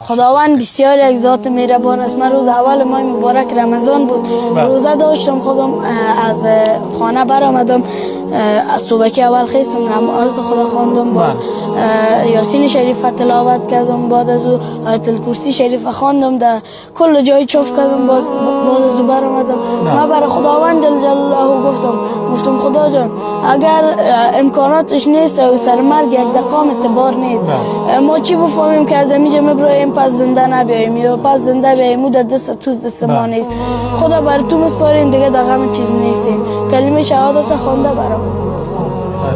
خداوند بسیار یک ذات مهربان است. من روز اول ماه مبارک رمضان بود، روزه داشتم، خودم از خانه برآمدم، از صبحی اول خیستم، نماز خدا خواندم، باز یاسین شریف تلاوت کردم، بعد از او آیت الکرسی شریف خواندم، در کل جای چوف کردم، باز از او برآمدم. من برای خداوند جل جلاله گفتم خدا جان اگر امکاناتش نیست و سر مرگ یک دقیقه اعتبار نیست، ما چی بفهمیم که از اینجا مبرایم پس زنده نبیاییم یا پس زنده بیاییم، او دست تو دست ما نیست. خدا بر تو مسپاریم، دیگه در غم چیز نیستیم. کلمه شهادت خوانده برام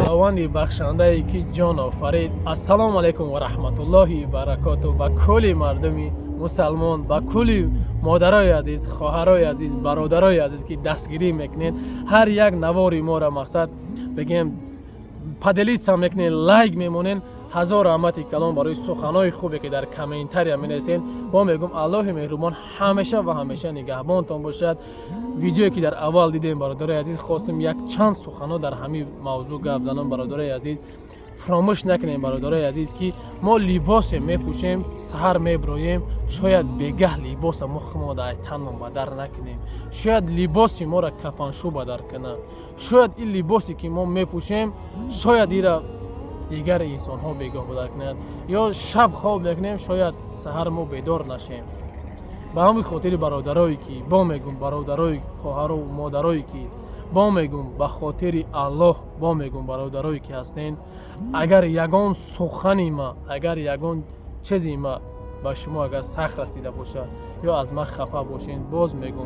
خداوند بخشنده ای که جان آفرید. السلام علیکم و رحمت الله و برکاته. با کل مردم مسلمان، با کل مادرای عزیز، خواهرای عزیز، برادرای عزیز که دستگیری میکنین، هر یک نواری ما را مقصد بگیم پدلیت هم میکنین، لایک میمونین، هزار رحمت کلام برای سخنای خوبی که در کامنتری می نویسین. با میگم الله مهربان همیشه و همیشه نگهبانتان باشد. ویدیویی که در اول دیدیم برادرای عزیز، خواستم یک چند سخنو در همین موضوع گپ زنم. برادرای عزیز فراموش نکنیم برادرای عزیز که ما لباس میپوشیم، سحر میبرویم، شاید بگه لباس مخ ما در تن ما بدر نکنیم، شاید لباس ما را کفنشو بدر کنه، شاید این لباسی که ما میپوشیم شاید ایرا دیگر انسان ها بیگاه بدر کنند، یا شب خواب نکنیم شاید سحر ما بیدار نشیم. به همین خاطر برادرایی که با میگم، برادرای خواهر و مادرایی که با میگم به خاطر الله، با میگم برادرایی که هستین، اگر یگان سخنی ما، اگر یگان چیزی ما به شما اگر سخت رسیده باشه یا از ما خفه باشین، باز میگم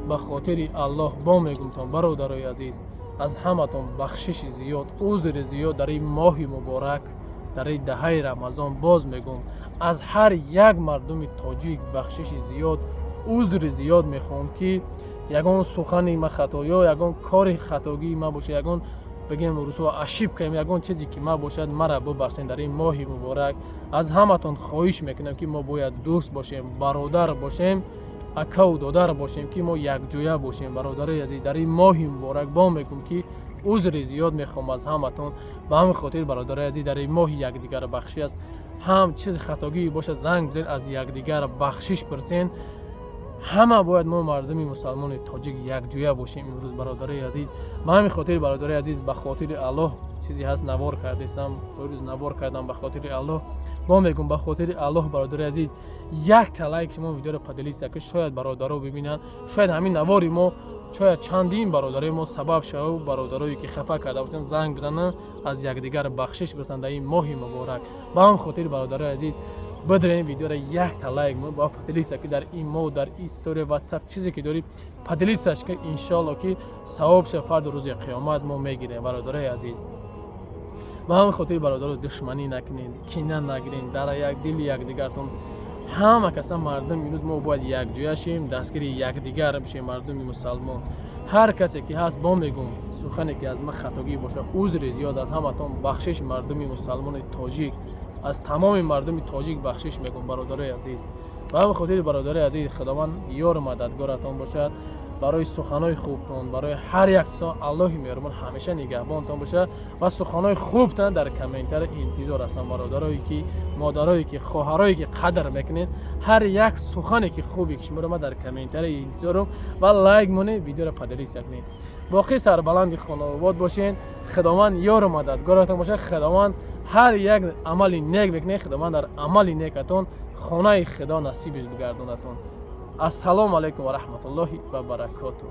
به خاطر الله با میگم تان برادرای عزیز، از همتون بخشش زیاد، عذر زیاد در این ماه مبارک، در این دهه رمضان، باز میگم از هر یک مردم تاجیک بخشش زیاد، عذر زیاد میخوام که یگان سخنی ما خطا یا یگان کار خطاگی ما باشه، یگان بگیم رسوا اشیب کنیم، یگان چیزی که ما باشد مرا ببخشید. در این ماه مبارک از همتون خواهش میکنم که ما باید دوست باشیم، برادر باشیم، اکا و دادر باشیم، که ما یک جویه باشیم. برادرای عزیز در این ماه مبارک با میگم که عذر زیاد میخوام از همتون. به همین خاطر برادرای عزیز در این ماه یکدیگر بخشی است، هم چیز خطاگی باشه زنگ بزنید، از یکدیگر بخشش پرسین. همه باید ما مردمی مسلمان تاجیک یک جویه باشیم امروز برادرای عزیز. به همین خاطر برادرای عزیز به خاطر الله چیزی هست نوار کردم، روز نوار کردم به خاطر الله. با میگم به خاطر الله برادرای عزیز یک تا لایک شما ویدیو رو پدلیست که شاید برادرها ببینن، شاید همین نواری ما شاید چندین برادرای ما سبب شد و برادرایی که خفه کرده باشن زنگ بزنن، از یکدیگر بخشش برسن در این ماه مبارک. با هم خاطر برادرای عزیز بدر این ویدیو را یک تا لایک با پدلیست که در این ماه در این استوری واتساپ چیزی که داری پدلیستش که ان شاء الله که ثواب شه فرد روز قیامت ما میگیریم برادرای عزیز. با هم خاطر برادر دشمنی نکنین، کینه نگیرین، در یک دل یکدیگرتون همه کسا مردم امروز ما باید یک جویه شیم، دستگیر یکدیگر بشیم مردم مسلمان. هر کسی که هست با میگم سخنی که از ما خطاگی باشه عذر زیاد از همتون بخشش مردم مسلمان تاجیک، از تمام مردم تاجیک بخشش میگم برادرای عزیز. و هم خاطر برادرای عزیز خداوند یار و مددگارتان باشد، برای سخنای خوبتان، برای هر یک سان الله مهربان همیشه نگهبانتان باشه و سخنای خوبتان در کامنتر انتظار هستم. برادرایی که مادرایی که خواهرایی که قدر میکنین، هر یک سخنی که خوبی که شما رو ما در کامنتر انتظارم و لایک مونه ویدیو رو پدریس کنین. باقی سربلند خانواده باشین، خداوند یار و مددگارتان باشه، خداوند هر یک عملی نیک بکنه، خداوند در عملی نیکتون خانه خدا نصیب بگردونتون. السلام علیکم و رحمت الله و برکاته.